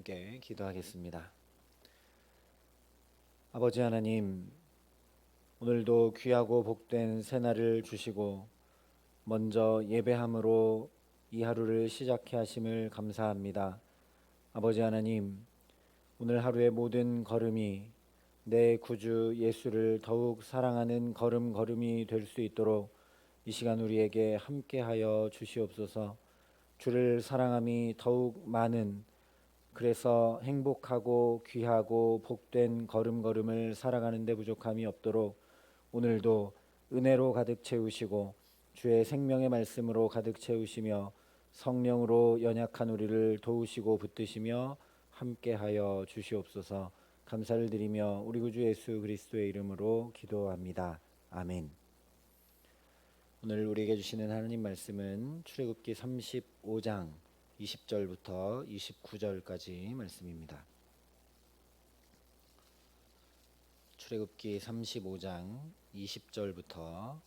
함께 기도하겠습니다. 아버지 하나님, 오늘도 귀하고 복된 새날을 주시고 먼저 예배함으로 이 하루를 시작해 하심을 감사합니다. 아버지 하나님, 오늘 하루의 모든 걸음이 내 구주 예수를 더욱 사랑하는 걸음걸음이 될 수 있도록 이 시간 우리에게 함께하여 주시옵소서. 주를 사랑함이 더욱 많은, 그래서 행복하고 귀하고 복된 걸음걸음을 살아가는 데 부족함이 없도록 오늘도 은혜로 가득 채우시고 주의 생명의 말씀으로 가득 채우시며 성령으로 연약한 우리를 도우시고 붙드시며 함께하여 주시옵소서. 감사를 드리며 우리 구주 예수 그리스도의 이름으로 기도합니다. 아멘. 오늘 우리에게 주시는 하나님 말씀은 출애굽기 35장 20절부터 29절까지 말씀입니다. 출애굽기 35장 20절부터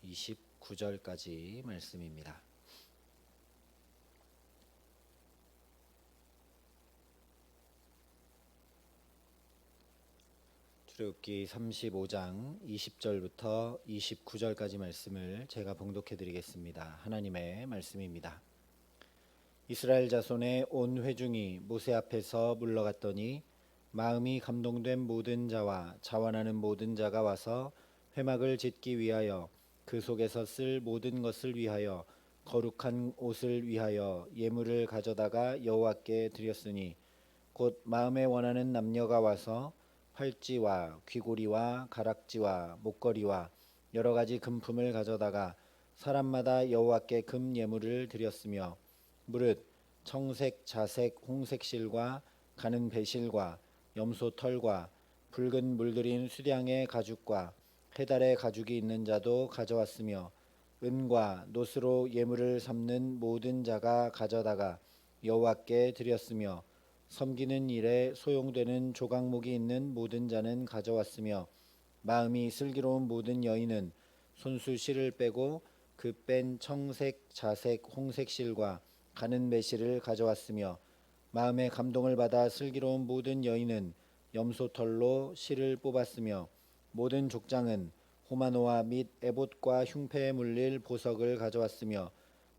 29절까지 말씀입니다. 출애굽기 35장 20절부터 29절까지 말씀을 제가 봉독해 드리겠습니다. 하나님의 말씀입니다. 이스라엘 자손의 온 회중이 모세 앞에서 물러갔더니 마음이 감동된 모든 자와 자원하는 모든 자가 와서 회막을 짓기 위하여 그 속에서 쓸 모든 것을 위하여 거룩한 옷을 위하여 예물을 가져다가 여호와께 드렸으니 곧 마음에 원하는 남녀가 와서 팔찌와 귀고리와 가락지와 목걸이와 여러 가지 금품을 가져다가 사람마다 여호와께 금 예물을 드렸으며 무릇 청색, 자색, 홍색 실과 가는 배실과 염소 털과 붉은 물들인 수량의 가죽과 해달의 가죽이 있는 자도 가져왔으며 은과 놋으로 예물을 삼는 모든 자가 가져다가 여호와께 드렸으며 섬기는 일에 소용되는 조각목이 있는 모든 자는 가져왔으며 마음이 슬기로운 모든 여인은 손수 실을 빼고 그 뺀 청색, 자색, 홍색 실과 가는 매실을 가져왔으며 마음의 감동을 받아 슬기로운 모든 여인은 염소털로 실을 뽑았으며 모든 족장은 호마노와 및 에봇과 흉패에 물릴 보석을 가져왔으며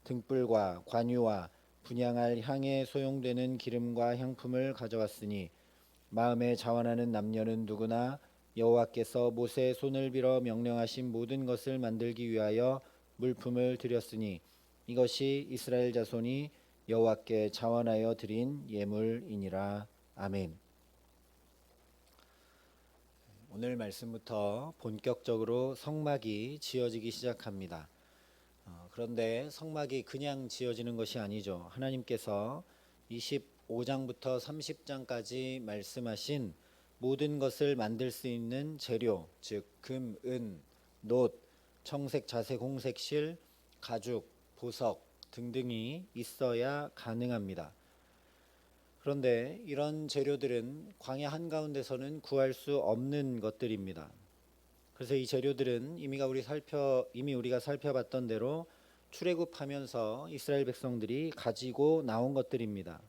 등불과 관유와 분향할 향에 소용되는 기름과 향품을 가져왔으니 마음에 자원하는 남녀는 누구나 여호와께서 모세의 손을 빌어 명령하신 모든 것을 만들기 위하여 물품을 드렸으니 이것이 이스라엘 자손이 여호와께 자원하여 드린 예물이니라. 아멘. 오늘 말씀부터 본격적으로 성막이 지어지기 시작합니다. 그런데 성막이 그냥 지어지는 것이 아니죠. 하나님께서 25장부터 30장까지 말씀하신 모든 것을 만들 수 있는 재료, 즉 금, 은, 놋, 청색, 자색, 홍색 실, 가죽, 보석 등등이 있어야 가능합니다. 그런데 이런 재료들은 광야 한가운데서는 구할 수 없는 것들입니다. 그래서 이 재료들은 이미 우리가 살펴봤던 대로 출애굽하면서 이스라엘 백성들이 가지고 나온 것들입니다.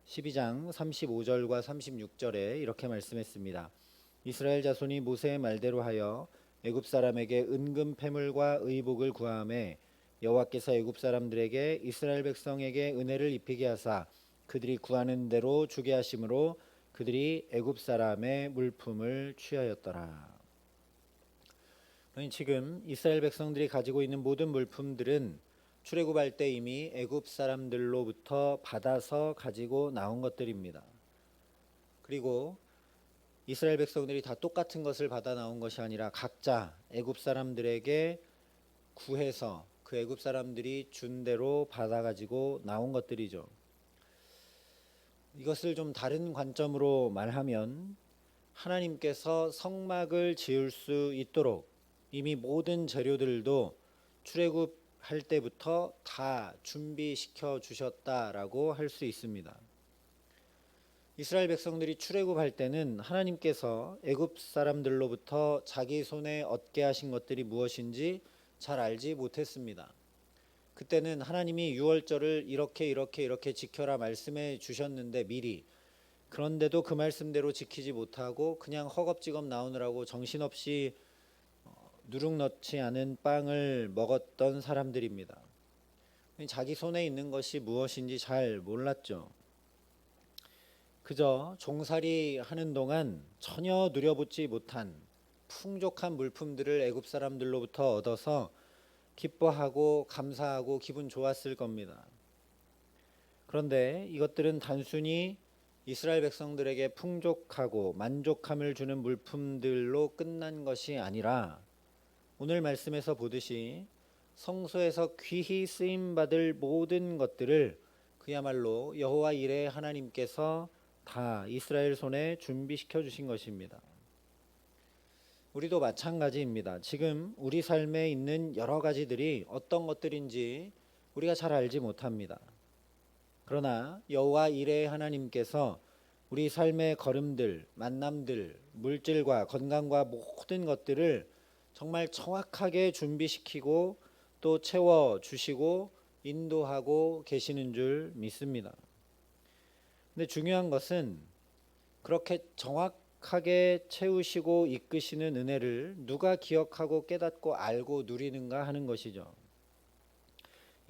12장 35절과 36절에 이렇게 말씀했습니다. 이스라엘 자손이 모세의 말대로 하여 애굽 사람에게 은금 패물과 의복을 구하매 여호와께서 애굽 사람들에게 이스라엘 백성에게 은혜를 입히게 하사 그들이 구하는 대로 주게 하심으로 그들이 애굽 사람의 물품을 취하였더라. 지금 이스라엘 백성들이 가지고 있는 모든 물품들은 출애굽할 때 이미 애굽 사람들로부터 받아서 가지고 나온 것들입니다. 그리고 이스라엘 백성들이 다 똑같은 것을 받아 나온 것이 아니라 각자 애굽 사람들에게 구해서 그 애굽 사람들이 준 대로 받아 가지고 나온 것들이죠. 이것을 좀 다른 관점으로 말하면 하나님께서 성막을 지을 수 있도록 이미 모든 재료들도 출애굽할 때부터 다 준비시켜 주셨다라고 할 수 있습니다. 이스라엘 백성들이 출애굽할 때는 하나님께서 애굽 사람들로부터 자기 손에 얻게 하신 것들이 무엇인지 잘 알지 못했습니다. 그때는 하나님이 유월절을 이렇게 지켜라 말씀해 주셨는데 미리, 그런데도 그 말씀대로 지키지 못하고 그냥 허겁지겁 나오느라고 정신없이 누룩 넣지 않은 빵을 먹었던 사람들입니다. 자기 손에 있는 것이 무엇인지 잘 몰랐죠. 그저 종살이 하는 동안 전혀 누려보지 못한 풍족한 물품들을 애굽 사람들로부터 얻어서 기뻐하고 감사하고 기분 좋았을 겁니다. 그런데 이것들은 단순히 이스라엘 백성들에게 풍족하고 만족함을 주는 물품들로 끝난 것이 아니라 오늘 말씀에서 보듯이 성소에서 귀히 쓰임 받을 모든 것들을 그야말로 여호와 이레 하나님께서 다 이스라엘 손에 준비시켜 주신 것입니다. 우리도 마찬가지입니다. 지금 우리 삶에 있는 여러 가지들이 어떤 것들인지 우리가 잘 알지 못합니다. 그러나 여호와 이레 하나님께서 우리 삶의 걸음들, 만남들, 물질과 건강과 모든 것들을 정말 정확하게 준비시키고 또 채워주시고 인도하고 계시는 줄 믿습니다. 근데 중요한 것은 그렇게 정확하게 채우시고 이끄시는 은혜를 누가 기억하고 깨닫고 알고 누리는가 하는 것이죠.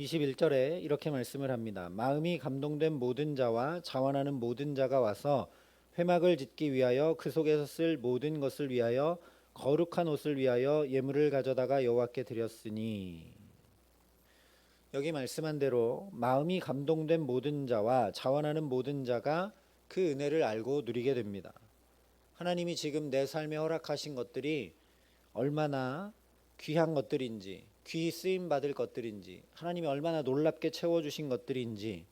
21절에 이렇게 말씀을 합니다. 마음이 감동된 모든 자와 자원하는 모든 자가 와서 회막을 짓기 위하여 그 속에서 쓸 모든 것을 위하여 거룩한 옷을 위하여 예물을 가져다가 여호와께 드렸으니. 여기 말씀한 대로 마음이 감동된 모든 자와 자원하는 모든 자가 그 은혜를 알고 누리게 됩니다. 하나님이 지금 내 삶에 허락하신 것들이 얼마나 귀한 것들인지, 귀히 쓰임 받을 것들인지, 하나님이 얼마나 놀랍게 채워주신 것들인지,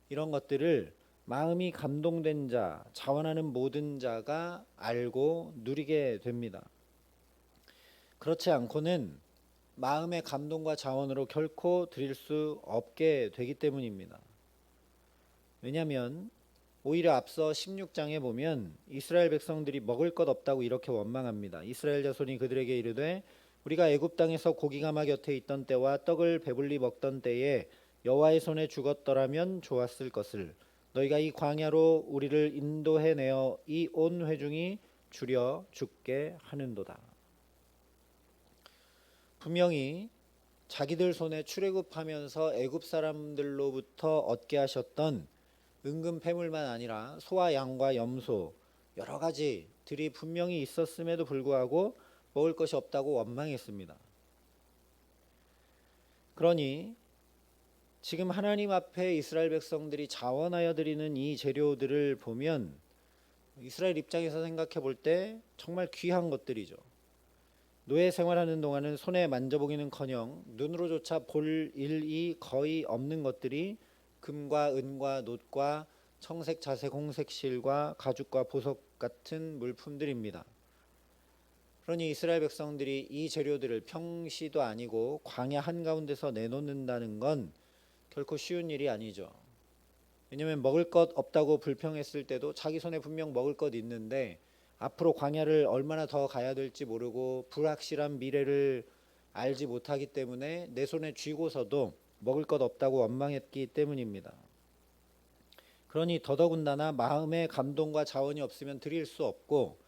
이런 것들을 마음이 감동된 자, 자원하는 모든 자가 알고 누리게 됩니다. 그렇지 않고는 마음의 감동과 자원으로 결코 드릴 수 없게 되기 때문입니다. 왜냐하면 오히려 앞서 16장에 보면 이스라엘 백성들이 먹을 것 없다고 이렇게 원망합니다. 이스라엘 자손이 그들에게 이르되 우리가 애굽 땅에서 고기가마 곁에 있던 때와 떡을 배불리 먹던 때에 여호와의 손에 죽었더라면 좋았을 것을 너희가 이 광야로 우리를 인도해 내어 이 온 회중이 주려 죽게 하는도다. 분명히 자기들 손에 출애굽하면서 애굽 사람들로부터 얻게 하셨던 은금 패물만 아니라 소와 양과 염소 여러 가지들이 분명히 있었음에도 불구하고 먹을 것이 없다고 원망했습니다. 그러니 지금 하나님 앞에 이스라엘 백성들이 자원하여 드리는 이 재료들을 보면 이스라엘 입장에서 생각해 볼 때 정말 귀한 것들이죠. 노예 생활하는 동안은 손에 만져보기는커녕 눈으로조차 볼 일이 거의 없는 것들이 금과 은과 놋과 청색, 자색, 홍색 실과 가죽과 보석 같은 물품들입니다. 그러니 이스라엘 백성들이 이 재료들을 평시도 아니고 광야 한가운데서 내놓는다는 건 결코 쉬운 일이 아니죠. 왜냐하면 먹을 것 없다고 불평했을 때도 자기 손에 분명 먹을 것 있는데 앞으로 광야를 얼마나 더 가야 될지 모르고 불확실한 미래를 알지 못하기 때문에 내 손에 쥐고서도 먹을 것 없다고 원망했기 때문입니다. 그러니 더더군다나 마음의 감동과 자원이 없으면 드릴 수 없고,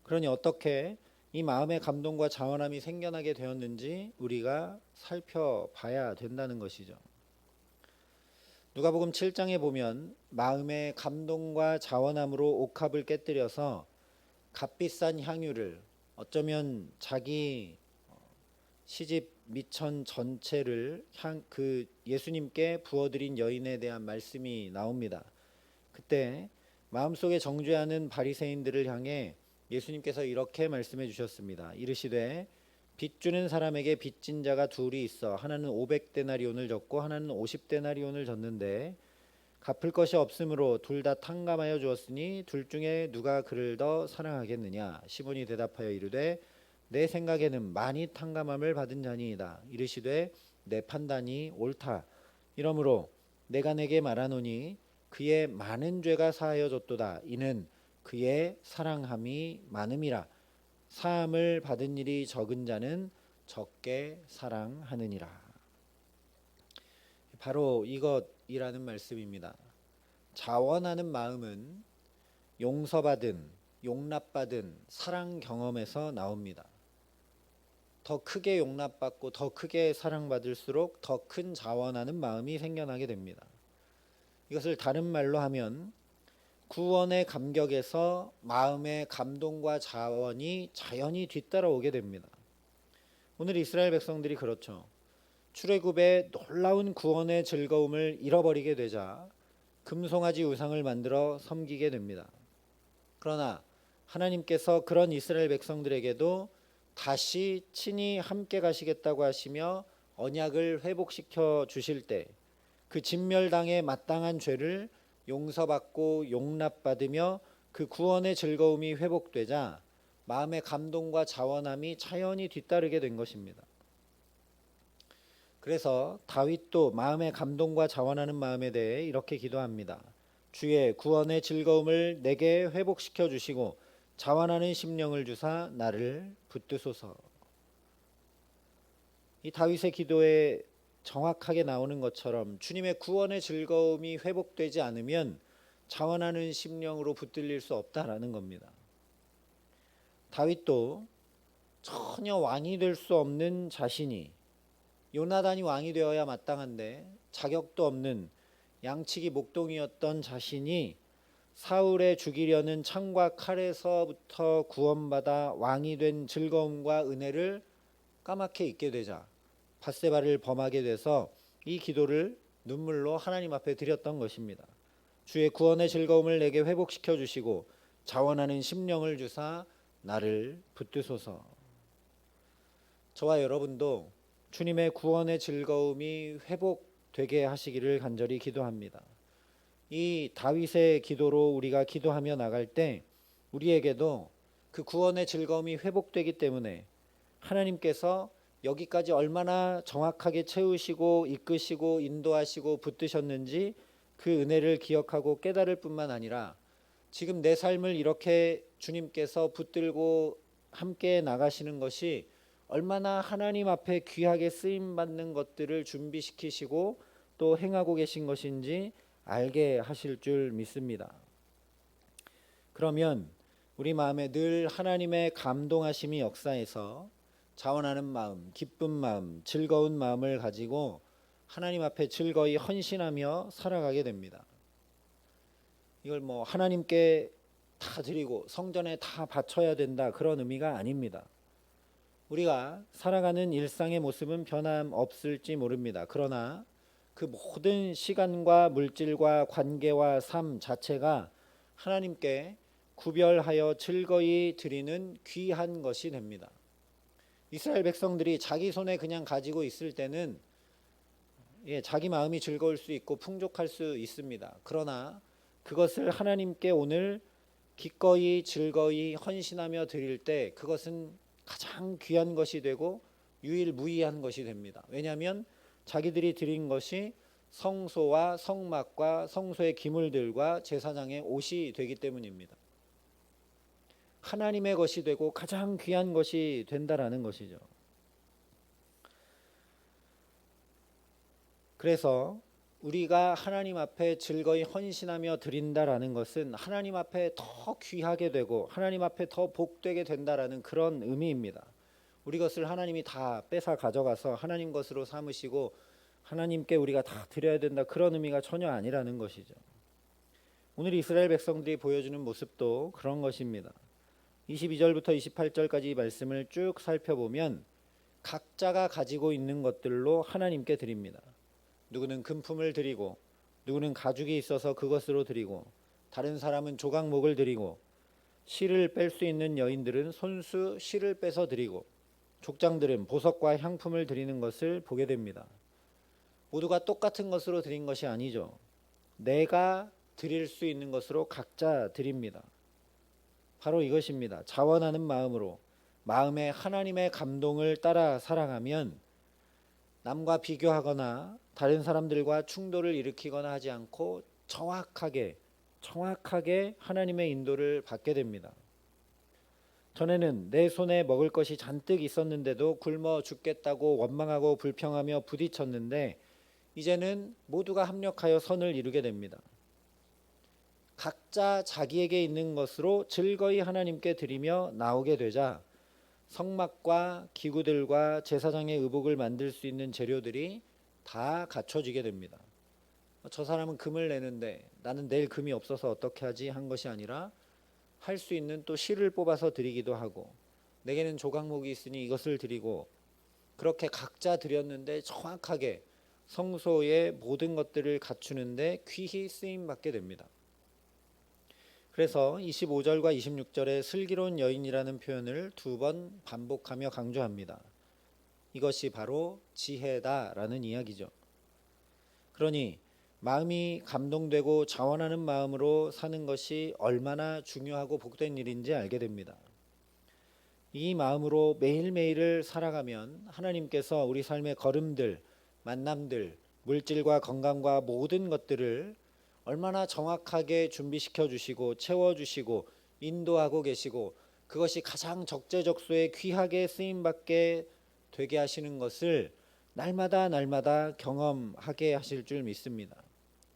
그러니 어떻게 이 마음의 감동과 자원함이 생겨나게 되었는지 우리가 살펴봐야 된다는 것이죠. 누가복음 7장에 보면 마음의 감동과 자원함으로 옥합을 깨뜨려서 값비싼 향유를, 어쩌면 자기 시집 미천 전체를 그 예수님께 부어드린 여인에 대한 말씀이 나옵니다. 그때 마음속에 정죄하는 바리새인들을 향해 예수님께서 이렇게 말씀해 주셨습니다. 이르시되 빚주는 사람에게 빚진 자가 둘이 있어 하나는 500데나리온을 졌고 하나는 50데나리온을 졌는데 갚을 것이 없으므로 둘 다 탕감하여 주었으니 둘 중에 누가 그를 더 사랑하겠느냐. 시몬이 대답하여 이르되 내 생각에는 많이 탕감함을 받은 자니이다. 이르시되 내 판단이 옳다. 이러므로 내가 내게 말하노니 그의 많은 죄가 사하여졌도다. 이는 그의 사랑함이 많음이라. 사함을 받은 일이 적은 자는 적게 사랑하느니라. 바로 이것이라는 말씀입니다. 자원하는 마음은 용서받은, 용납받은 사랑 경험에서 나옵니다. 더 크게 용납받고 더 크게 사랑받을수록 더 큰 자원하는 마음이 생겨나게 됩니다. 이것을 다른 말로 하면 구원의 감격에서 마음의 감동과 자원이 자연히 뒤따라오게 됩니다. 오늘 이스라엘 백성들이 그렇죠. 출애굽의 놀라운 구원의 즐거움을 잃어버리게 되자 금송아지 우상을 만들어 섬기게 됩니다. 그러나 하나님께서 그런 이스라엘 백성들에게도 다시 친히 함께 가시겠다고 하시며 언약을 회복시켜 주실 때 그 진멸당에 마땅한 죄를 용서받고 용납받으며 그 구원의 즐거움이 회복되자 마음의 감동과 자원함이 자연히 뒤따르게 된 것입니다. 그래서 다윗도 마음의 감동과 자원하는 마음에 대해 이렇게 기도합니다. 주의 구원의 즐거움을 내게 회복시켜 주시고 자원하는 심령을 주사 나를 붙드소서. 이 다윗의 기도에 정확하게 나오는 것처럼 주님의 구원의 즐거움이 회복되지 않으면 자원하는 심령으로 붙들릴 수 없다라는 겁니다. 다윗도 전혀 왕이 될 수 없는 자신이, 요나단이 왕이 되어야 마땅한데 자격도 없는 양치기 목동이었던 자신이 사울의 죽이려는 창과 칼에서부터 구원받아 왕이 된 즐거움과 은혜를 까맣게 잊게 되자 밧세바를 범하게 돼서 이 기도를 눈물로 하나님 앞에 드렸던 것입니다. 주의 구원의 즐거움을 내게 회복시켜 주시고 자원하는 심령을 주사 나를 붙드소서. 저와 여러분도 주님의 구원의 즐거움이 회복되게 하시기를 간절히 기도합니다. 이 다윗의 기도로 우리가 기도하며 나갈 때 우리에게도 그 구원의 즐거움이 회복되기 때문에 하나님께서 여기까지 얼마나 정확하게 채우시고 이끄시고 인도하시고 붙드셨는지 그 은혜를 기억하고 깨달을 뿐만 아니라 지금 내 삶을 이렇게 주님께서 붙들고 함께 나가시는 것이 얼마나 하나님 앞에 귀하게 쓰임받는 것들을 준비시키시고 또 행하고 계신 것인지 알게 하실 줄 믿습니다. 그러면 우리 마음에 늘 하나님의 감동하심이 역사해서 자원하는 마음, 기쁜 마음, 즐거운 마음을 가지고 하나님 앞에 즐거이 헌신하며 살아가게 됩니다. 이걸 하나님께 다 드리고 성전에 다 바쳐야 된다 그런 의미가 아닙니다. 우리가 살아가는 일상의 모습은 변함없을지 모릅니다. 그러나 그 모든 시간과 물질과 관계와 삶 자체가 하나님께 구별하여 즐거이 드리는 귀한 것이 됩니다. 이스라엘 백성들이 자기 손에 그냥 가지고 있을 때는 자기 마음이 즐거울 수 있고 풍족할 수 있습니다. 그러나 그것을 하나님께 오늘 기꺼이 즐거이 헌신하며 드릴 때 그것은 가장 귀한 것이 되고 유일무이한 것이 됩니다. 왜냐하면 자기들이 드린 것이 성소와 성막과 성소의 기물들과 제사장의 옷이 되기 때문입니다. 하나님의 것이 되고 가장 귀한 것이 된다라는 것이죠. 그래서 우리가 하나님 앞에 즐거이 헌신하며 드린다라는 것은 하나님 앞에 더 귀하게 되고 하나님 앞에 더 복되게 된다라는 그런 의미입니다. 우리 것을 하나님이 다 뺏어 가져가서 하나님 것으로 삼으시고 하나님께 우리가 다 드려야 된다 그런 의미가 전혀 아니라는 것이죠. 오늘 이스라엘 백성들이 보여주는 모습도 그런 것입니다. 22절부터 28절까지 말씀을 쭉 살펴보면 각자가 가지고 있는 것들로 하나님께 드립니다. 누구는 금품을 드리고 누구는 가죽이 있어서 그것으로 드리고 다른 사람은 조각목을 드리고 실을 뺄 수 있는 여인들은 손수 실을 빼서 드리고 족장들은 보석과 향품을 드리는 것을 보게 됩니다. 모두가 똑같은 것으로 드린 것이 아니죠. 내가 드릴 수 있는 것으로 각자 드립니다. 바로 이것입니다. 자원하는 마음으로 마음에 하나님의 감동을 따라 살아가면 남과 비교하거나 다른 사람들과 충돌을 일으키거나 하지 않고 정확하게 하나님의 인도를 받게 됩니다. 전에는 내 손에 먹을 것이 잔뜩 있었는데도 굶어 죽겠다고 원망하고 불평하며 부딪혔는데 이제는 모두가 합력하여 선을 이루게 됩니다. 각자 자기에게 있는 것으로 즐거이 하나님께 드리며 나오게 되자 성막과 기구들과 제사장의 의복을 만들 수 있는 재료들이 다 갖춰지게 됩니다. 저 사람은 금을 내는데 나는 내일 금이 없어서 어떻게 하지 한 것이 아니라 할 수 있는 또 실을 뽑아서 드리기도 하고, 내게는 조각목이 있으니 이것을 드리고, 그렇게 각자 드렸는데 정확하게 성소의 모든 것들을 갖추는데 귀히 쓰임 받게 됩니다. 그래서 25절과 26절에 슬기로운 여인이라는 표현을 2번 반복하며 강조합니다. 이것이 바로 지혜다라는 이야기죠. 그러니 마음이 감동되고 자원하는 마음으로 사는 것이 얼마나 중요하고 복된 일인지 알게 됩니다. 이 마음으로 매일매일을 살아가면 하나님께서 우리 삶의 걸음들, 만남들, 물질과 건강과 모든 것들을 얼마나 정확하게 준비시켜 주시고 채워주시고 인도하고 계시고, 그것이 가장 적재적소에 귀하게 쓰임받게 되게 하시는 것을 날마다 경험하게 하실 줄 믿습니다.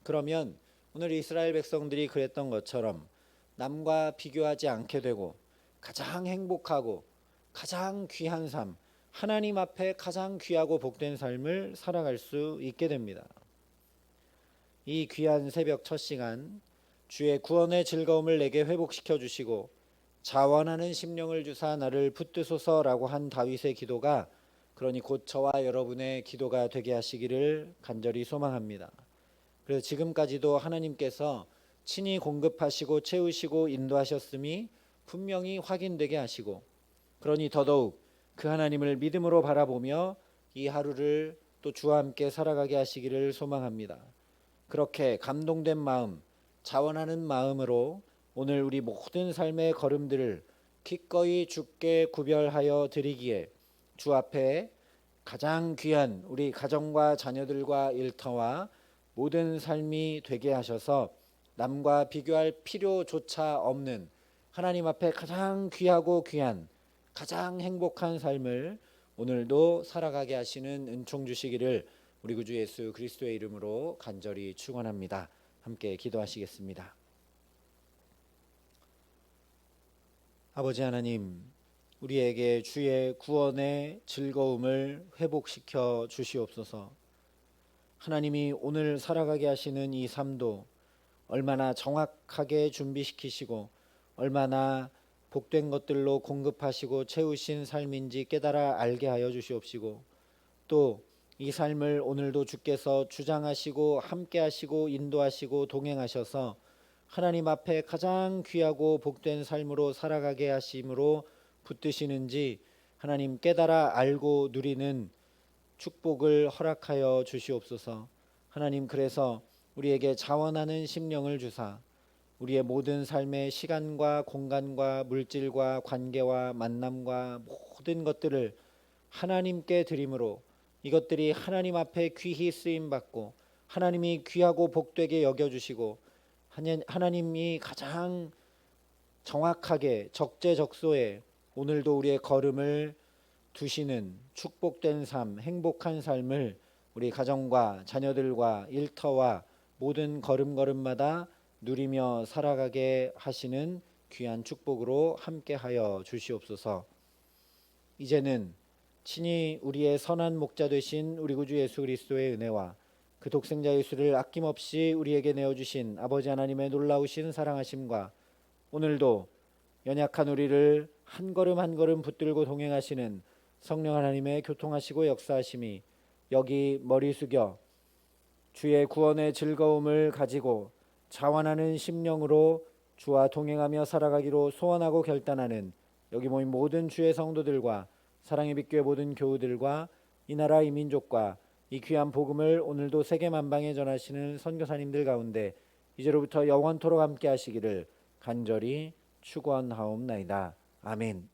그러면 오늘 이스라엘 백성들이 그랬던 것처럼 남과 비교하지 않게 되고 가장 행복하고 가장 귀한 삶, 하나님 앞에 가장 귀하고 복된 삶을 살아갈 수 있게 됩니다. 이 귀한 새벽 첫 시간, 주의 구원의 즐거움을 내게 회복시켜 주시고 자원하는 심령을 주사 나를 붙드소서라고 한 다윗의 기도가, 그러니 곧 저와 여러분의 기도가 되게 하시기를 간절히 소망합니다. 그래서 지금까지도 하나님께서 친히 공급하시고 채우시고 인도하셨음이 분명히 확인되게 하시고, 그러니 더더욱 그 하나님을 믿음으로 바라보며 이 하루를 또 주와 함께 살아가게 하시기를 소망합니다. 그렇게 감동된 마음, 자원하는 마음으로 오늘 우리 모든 삶의 걸음들을 기꺼이 주께 구별하여 드리기에 주 앞에 가장 귀한 우리 가정과 자녀들과 일터와 모든 삶이 되게 하셔서 남과 비교할 필요조차 없는 하나님 앞에 가장 귀하고 귀한 가장 행복한 삶을 오늘도 살아가게 하시는 은총 주시기를 우리 구주 예수 그리스도의 이름으로 간절히 축원합니다. 함께 기도하시겠습니다. 아버지 하나님, 우리에게 주의 구원의 즐거움을 회복시켜 주시옵소서. 하나님이 오늘 살아가게 하시는 이 삶도 얼마나 정확하게 준비시키시고 얼마나 복된 것들로 공급하시고 채우신 삶인지 깨달아 알게 하여 주시옵시고, 또 이 삶을 오늘도 주께서 주장하시고 함께하시고 인도하시고 동행하셔서 하나님 앞에 가장 귀하고 복된 삶으로 살아가게 하심으로 붙드시는지 하나님 깨달아 알고 누리는 축복을 허락하여 주시옵소서. 하나님, 그래서 우리에게 자원하는 심령을 주사 우리의 모든 삶의 시간과 공간과 물질과 관계와 만남과 모든 것들을 하나님께 드림으로 이것들이 하나님 앞에 귀히 쓰임받고 하나님이 귀하고 복되게 여겨주시고 하나님이 가장 정확하게 적재적소에 오늘도 우리의 걸음을 두시는 축복된 삶, 행복한 삶을 우리 가정과 자녀들과 일터와 모든 걸음걸음마다 누리며 살아가게 하시는 귀한 축복으로 함께하여 주시옵소서. 이제는 친히 우리의 선한 목자 되신 우리 구주 예수 그리스도의 은혜와 그 독생자 예수를 아낌없이 우리에게 내어주신 아버지 하나님의 놀라우신 사랑하심과 오늘도 연약한 우리를 한 걸음 한 걸음 붙들고 동행하시는 성령 하나님의 교통하시고 역사하심이 여기 머리 숙여 주의 구원의 즐거움을 가지고 자원하는 심령으로 주와 동행하며 살아가기로 소원하고 결단하는 여기 모인 모든 주의 성도들과 사랑의 빛교회 모든 교우들과 이 나라 이 민족과 이 귀한 복음을 오늘도 세계 만방에 전하시는 선교사님들 가운데 이제로부터 영원토록 함께 하시기를 간절히 축원하옵나이다. 아멘.